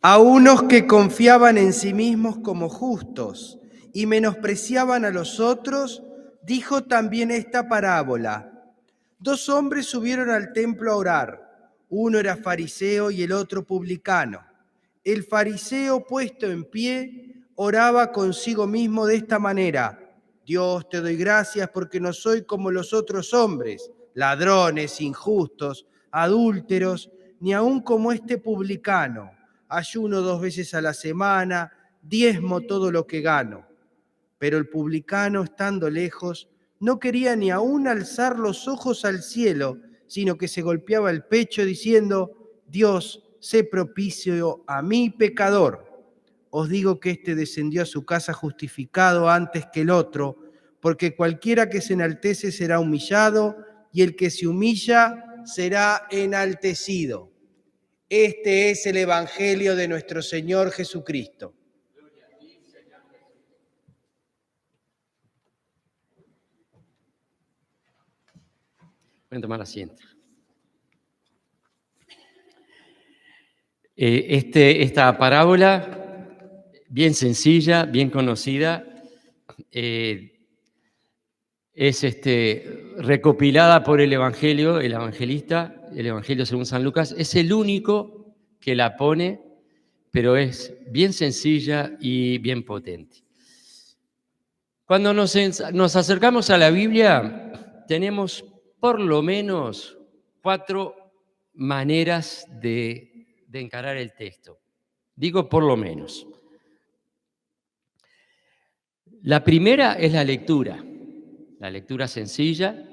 A unos que confiaban en sí mismos como justos y menospreciaban a los otros, dijo también esta parábola. Dos hombres subieron al templo a orar. Uno era fariseo y el otro publicano. El fariseo, puesto en pie, oraba consigo mismo de esta manera: Dios, te doy gracias porque no soy como los otros hombres, ladrones, injustos, adúlteros, ni aun como este publicano. Ayuno 2 veces a la semana, diezmo todo lo que gano. Pero el publicano, estando lejos, no quería ni aún alzar los ojos al cielo, sino que se golpeaba el pecho diciendo: Dios, sé propicio a mí, pecador. Os digo que éste descendió a su casa justificado antes que el otro, porque cualquiera que se enaltece será humillado, y el que se humilla será enaltecido. Este es el Evangelio de nuestro Señor Jesucristo. Pueden tomar asiento. Esta parábola, bien sencilla, bien conocida, es recopilada por el evangelista, el Evangelio según San Lucas. Es el único que la pone, pero es bien sencilla y bien potente. Cuando nos acercamos a la Biblia, tenemos por lo menos 4 maneras de encarar el texto. Digo por lo menos. La primera es la lectura sencilla,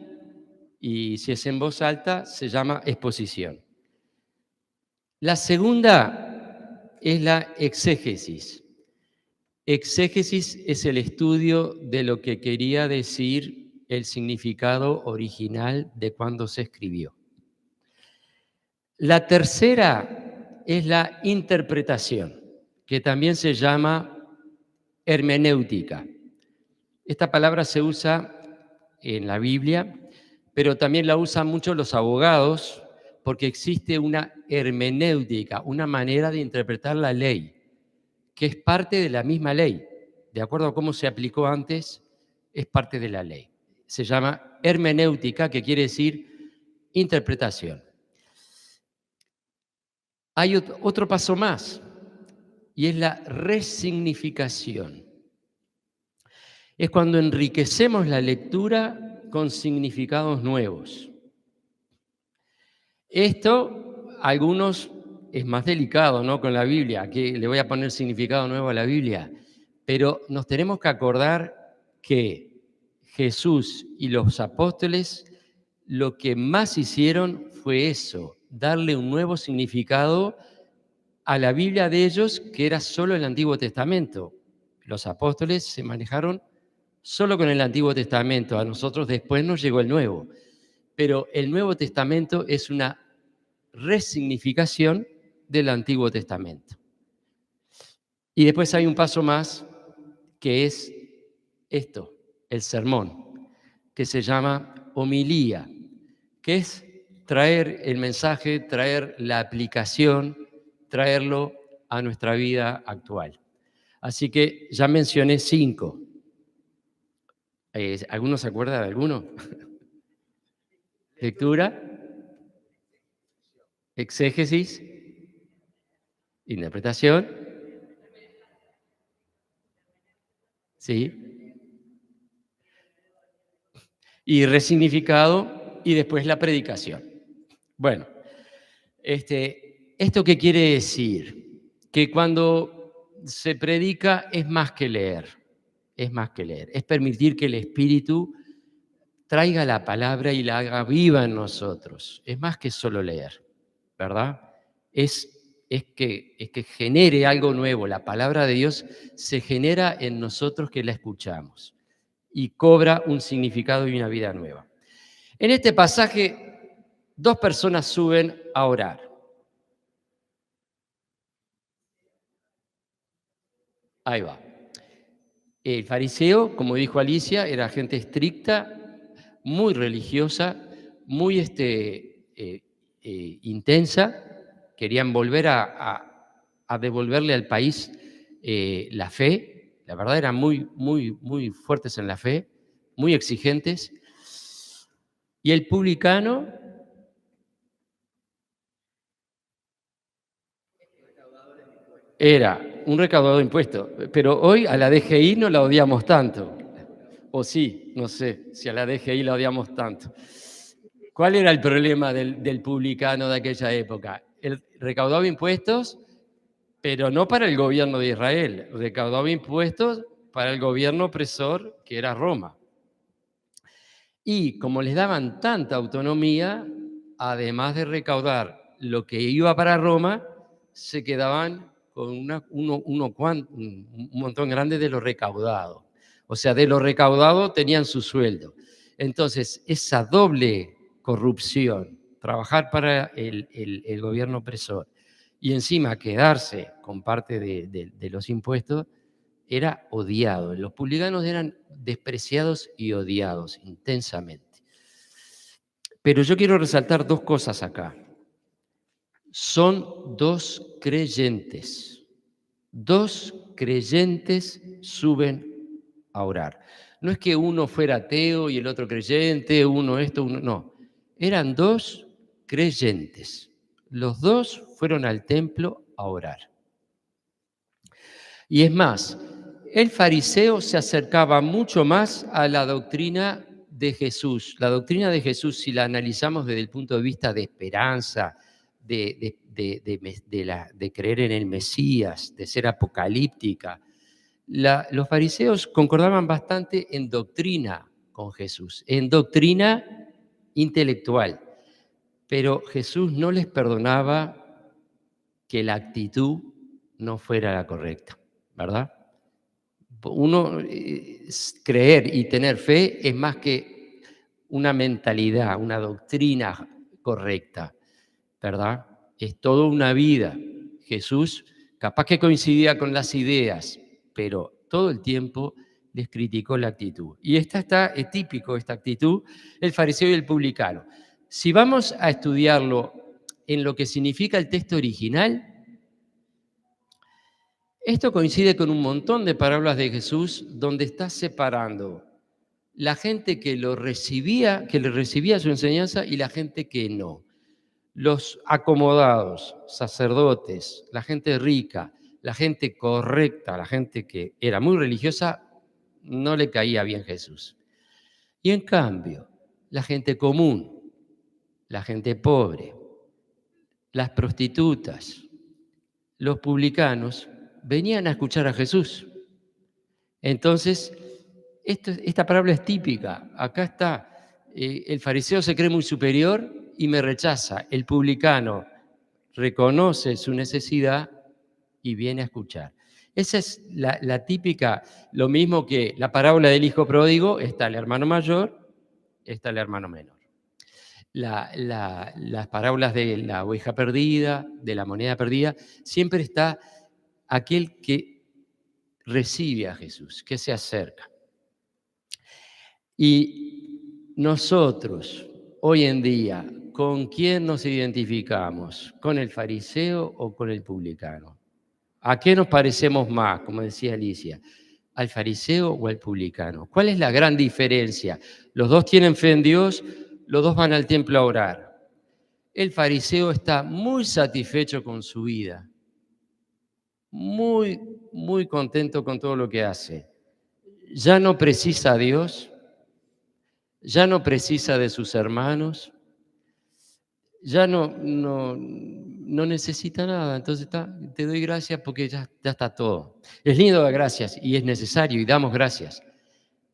y si es en voz alta se llama exposición. La segunda es la exégesis. Exégesis es el estudio de lo que quería decir el significado original de cuando se escribió. La tercera es la interpretación, que también se llama hermenéutica. Esta palabra se usa en la Biblia, pero también la usan mucho los abogados, porque existe una hermenéutica, una manera de interpretar la ley, que es parte de la misma ley. De acuerdo a cómo se aplicó antes, es parte de la ley. Se llama hermenéutica, que quiere decir interpretación. Hay otro paso más, y es la resignificación. Es cuando enriquecemos la lectura con significados nuevos. Esto, algunos, es más delicado, ¿no?, con la Biblia, que le voy a poner significado nuevo a la Biblia, pero nos tenemos que acordar que Jesús y los apóstoles lo que más hicieron fue eso, darle un nuevo significado a la Biblia de ellos, que era solo el Antiguo Testamento. Los apóstoles se manejaron solo con el Antiguo Testamento, a nosotros después nos llegó el Nuevo. Pero el Nuevo Testamento es una resignificación del Antiguo Testamento. Y después hay un paso más, que es esto, el sermón, que se llama homilía, que es traer el mensaje, traer la aplicación, traerlo a nuestra vida actual. Así que ya mencioné 5. ¿Alguno se acuerda de alguno? Lectura, exégesis, interpretación, ¿sí? Y resignificado, y después la predicación. Bueno, ¿esto qué quiere decir? Que cuando se predica es más que leer, es permitir que el Espíritu traiga la palabra y la haga viva en nosotros. Es más que solo leer, ¿verdad? Es que genere algo nuevo. La palabra de Dios se genera en nosotros que la escuchamos y cobra un significado y una vida nueva. En este pasaje, 2 personas suben a orar. Ahí va. El fariseo, como dijo Alicia, era gente estricta, muy religiosa, muy intensa. Querían volver a a devolverle al país la fe. La verdad eran muy, muy, muy fuertes en la fe, muy exigentes. Y el publicano era un recaudador de impuestos, pero hoy a la DGI no la odiamos tanto. O sí, no sé si a la DGI la odiamos tanto. ¿Cuál era el problema del publicano de aquella época? Él recaudaba impuestos, pero no para el gobierno de Israel, recaudaba impuestos para el gobierno opresor que era Roma. Y como les daban tanta autonomía, además de recaudar lo que iba para Roma, se quedaban con un montón grande de lo recaudado. O sea, de lo recaudado tenían su sueldo. Entonces, esa doble corrupción, trabajar para el gobierno opresor y encima quedarse con parte de los impuestos, era odiado. Los publicanos eran despreciados y odiados intensamente. Pero yo quiero resaltar dos cosas acá. Son dos creyentes. Dos creyentes suben a orar. No es que uno fuera ateo y el otro creyente, uno esto, uno no. Eran dos creyentes. Los dos fueron al templo a orar. Y es más, el fariseo se acercaba mucho más a la doctrina de Jesús. La doctrina de Jesús, si la analizamos desde el punto de vista de esperanza, de creer en el Mesías, de ser apocalíptica, los fariseos concordaban bastante en doctrina con Jesús, en doctrina intelectual, pero Jesús no les perdonaba que la actitud no fuera la correcta, ¿verdad? Uno creer y tener fe es más que una mentalidad, una doctrina correcta, ¿verdad? Es toda una vida. Jesús capaz que coincidía con las ideas, pero todo el tiempo les criticó la actitud. Y es típico esta actitud, el fariseo y el publicano. Si vamos a estudiarlo en lo que significa el texto original, esto coincide con un montón de parábolas de Jesús donde está separando la gente que le recibía su enseñanza y la gente que no. Los acomodados, sacerdotes, la gente rica, la gente correcta, la gente que era muy religiosa, no le caía bien Jesús. Y en cambio, la gente común, la gente pobre, las prostitutas, los publicanos, venían a escuchar a Jesús. Entonces, esta parábola es típica. Acá está, el fariseo se cree muy superior y me rechaza. El publicano reconoce su necesidad y viene a escuchar. Esa es la típica, lo mismo que la parábola del hijo pródigo, está el hermano mayor, está el hermano menor. Las parábolas de la oveja perdida, de la moneda perdida, siempre está aquel que recibe a Jesús, que se acerca. Y nosotros, hoy en día, ¿con quién nos identificamos? ¿Con el fariseo o con el publicano? ¿A qué nos parecemos más, como decía Alicia? ¿Al fariseo o al publicano? ¿Cuál es la gran diferencia? Los dos tienen fe en Dios, los dos van al templo a orar. El fariseo está muy satisfecho con su vida, muy, muy contento con todo lo que hace. Ya no precisa a Dios, ya no precisa de sus hermanos, ya no necesita nada. Entonces te doy gracias porque ya está todo. Es lindo dar gracias y es necesario y damos gracias,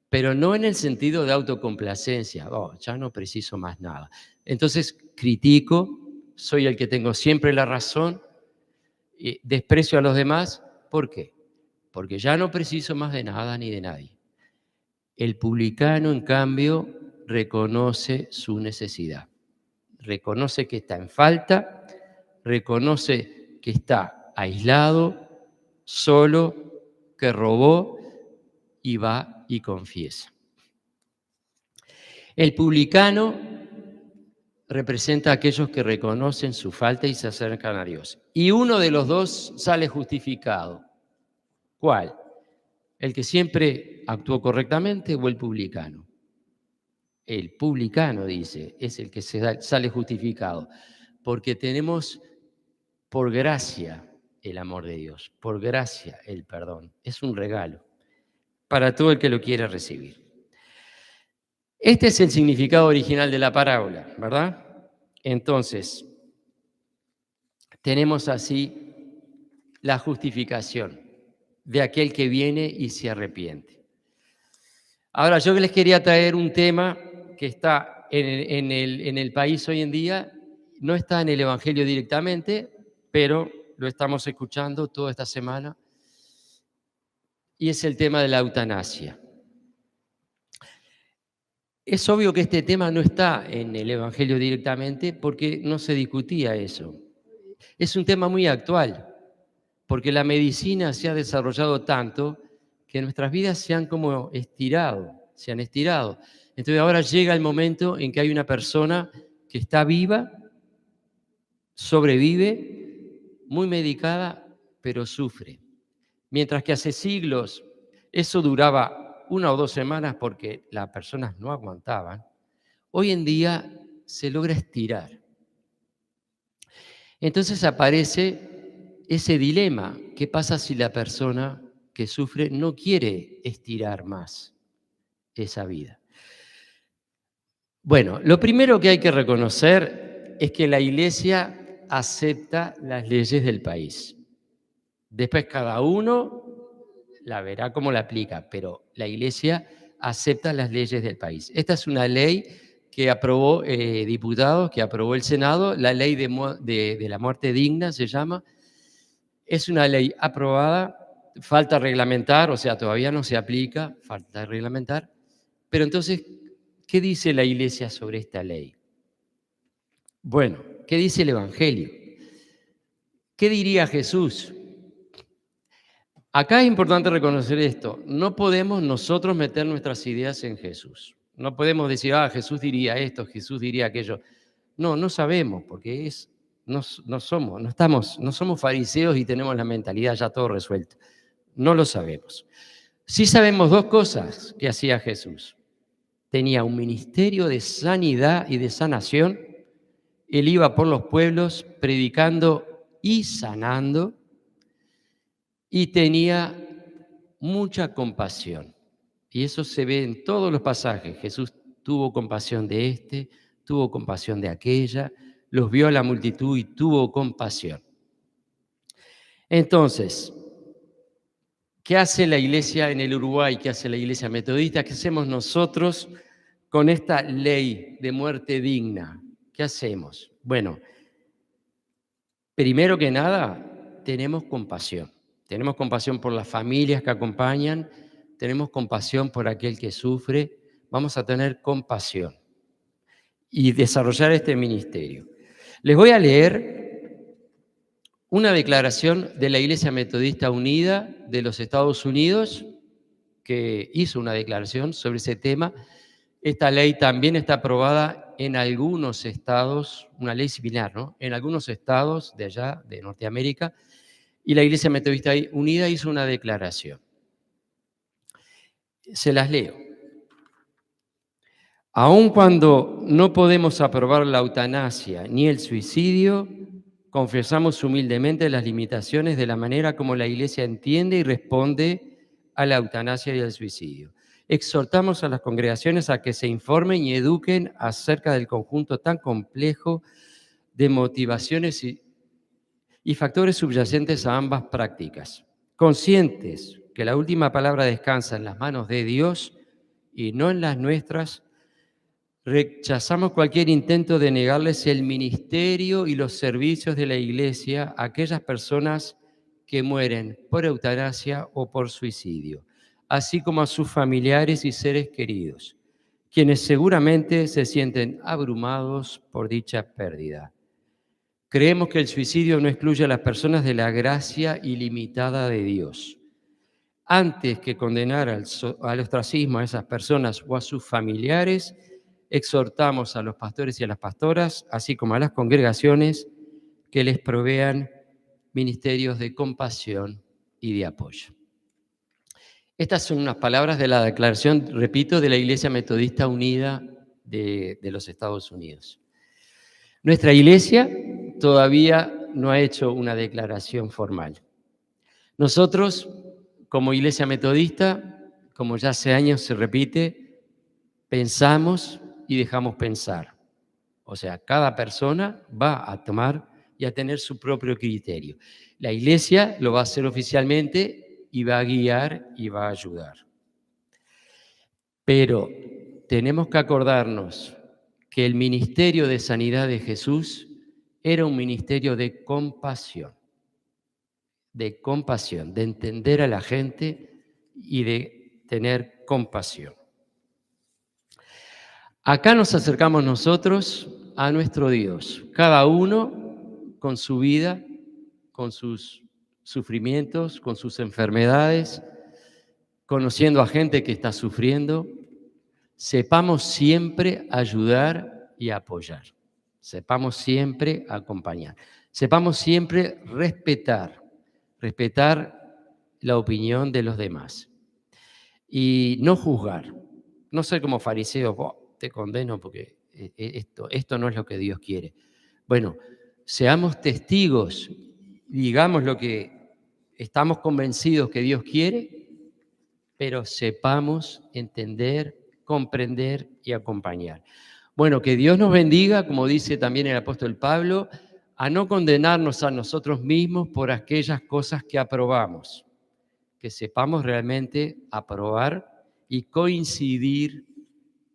pero no en el sentido de autocomplacencia. Ya no preciso más nada. Entonces critico, soy el que tengo siempre la razón, desprecio a los demás. ¿Por qué? Porque ya no preciso más de nada ni de nadie. El publicano, en cambio, reconoce su necesidad. Reconoce que está en falta, reconoce que está aislado, solo, que robó y va y confiesa. El publicano representa a aquellos que reconocen su falta y se acercan a Dios. Y uno de los dos sale justificado. ¿Cuál? ¿El que siempre actuó correctamente o el publicano? El publicano, dice, es el que sale justificado, porque tenemos por gracia el amor de Dios, por gracia el perdón. Es un regalo para todo el que lo quiera recibir. Este es el significado original de la parábola, ¿verdad? Entonces, tenemos así la justificación de aquel que viene y se arrepiente. Ahora, yo les quería traer un tema que está en el país hoy en día, no está en el Evangelio directamente, pero lo estamos escuchando toda esta semana, y es el tema de la eutanasia. Es obvio que este tema no está en el Evangelio directamente porque no se discutía eso. Es un tema muy actual, porque la medicina se ha desarrollado tanto que nuestras vidas se han como estirado, se han estirado. Entonces ahora llega el momento en que hay una persona que está viva, sobrevive, muy medicada, pero sufre. Mientras que hace siglos eso duraba 1 o 2 semanas porque las personas no aguantaban, hoy en día se logra estirar. Entonces aparece ese dilema. ¿Qué pasa si la persona que sufre no quiere estirar más esa vida? Bueno, lo primero que hay que reconocer es que la Iglesia acepta las leyes del país. Después cada uno la verá cómo la aplica, pero la Iglesia acepta las leyes del país. Esta es una ley que aprobó diputados, que aprobó el Senado, la ley de la muerte digna se llama. Es una ley aprobada, falta reglamentar, o sea, todavía no se aplica, falta reglamentar. Pero entonces, ¿qué dice la Iglesia sobre esta ley? Bueno, ¿qué dice el Evangelio? ¿Qué diría Jesús? Acá es importante reconocer esto. No podemos nosotros meter nuestras ideas en Jesús. No podemos decir, Jesús diría esto, Jesús diría aquello. No, no sabemos, porque no somos fariseos y tenemos la mentalidad ya todo resuelto. No lo sabemos. Sí sabemos 2 cosas que hacía Jesús. Tenía un ministerio de sanidad y de sanación. Él iba por los pueblos predicando y sanando. Y tenía mucha compasión. Y eso se ve en todos los pasajes. Jesús tuvo compasión de este, tuvo compasión de aquella, los vio a la multitud y tuvo compasión. Entonces, ¿qué hace la Iglesia en el Uruguay? ¿Qué hace la Iglesia Metodista? ¿Qué hacemos nosotros con esta ley de muerte digna? ¿Qué hacemos? Bueno, primero que nada, tenemos compasión. Tenemos compasión por las familias que acompañan, tenemos compasión por aquel que sufre, vamos a tener compasión y desarrollar este ministerio. Les voy a leer una declaración de la Iglesia Metodista Unida de los Estados Unidos, que hizo una declaración sobre ese tema. Esta ley también está aprobada en algunos estados, una ley similar, ¿no? En algunos estados de allá, de Norteamérica, y la Iglesia Metodista Unida hizo una declaración. Se las leo. Aun cuando no podemos aprobar la eutanasia ni el suicidio, confesamos humildemente las limitaciones de la manera como la Iglesia entiende y responde a la eutanasia y al suicidio. Exhortamos a las congregaciones a que se informen y eduquen acerca del conjunto tan complejo de motivaciones y factores subyacentes a ambas prácticas. Conscientes que la última palabra descansa en las manos de Dios y no en las nuestras, rechazamos cualquier intento de negarles el ministerio y los servicios de la Iglesia a aquellas personas que mueren por eutanasia o por suicidio, así como a sus familiares y seres queridos, quienes seguramente se sienten abrumados por dicha pérdida. Creemos que el suicidio no excluye a las personas de la gracia ilimitada de Dios. Antes que condenar al ostracismo a esas personas o a sus familiares, exhortamos a los pastores y a las pastoras, así como a las congregaciones, que les provean ministerios de compasión y de apoyo. Estas son unas palabras de la declaración, repito, de la Iglesia Metodista Unida de los Estados Unidos. Nuestra iglesia todavía no ha hecho una declaración formal. Nosotros, como Iglesia Metodista, como ya hace años se repite, pensamos y dejamos pensar. O sea, cada persona va a tomar y a tener su propio criterio. La iglesia lo va a hacer oficialmente y va a guiar y va a ayudar. Pero tenemos que acordarnos que el ministerio de sanidad de Jesús era un ministerio de compasión, de entender a la gente y de tener compasión. Acá nos acercamos nosotros a nuestro Dios, cada uno con su vida, con sus sufrimientos, con sus enfermedades, conociendo a gente que está sufriendo. Sepamos siempre ayudar y apoyar. Sepamos siempre acompañar. Sepamos siempre respetar la opinión de los demás. Y no juzgar. No ser como fariseos, te condeno porque esto no es lo que Dios quiere. Bueno, seamos testigos, digamos lo que estamos convencidos que Dios quiere, pero sepamos entender, comprender y acompañar. Bueno, que Dios nos bendiga, como dice también el apóstol Pablo, a no condenarnos a nosotros mismos por aquellas cosas que aprobamos, que sepamos realmente aprobar y coincidir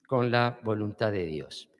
con la voluntad de Dios.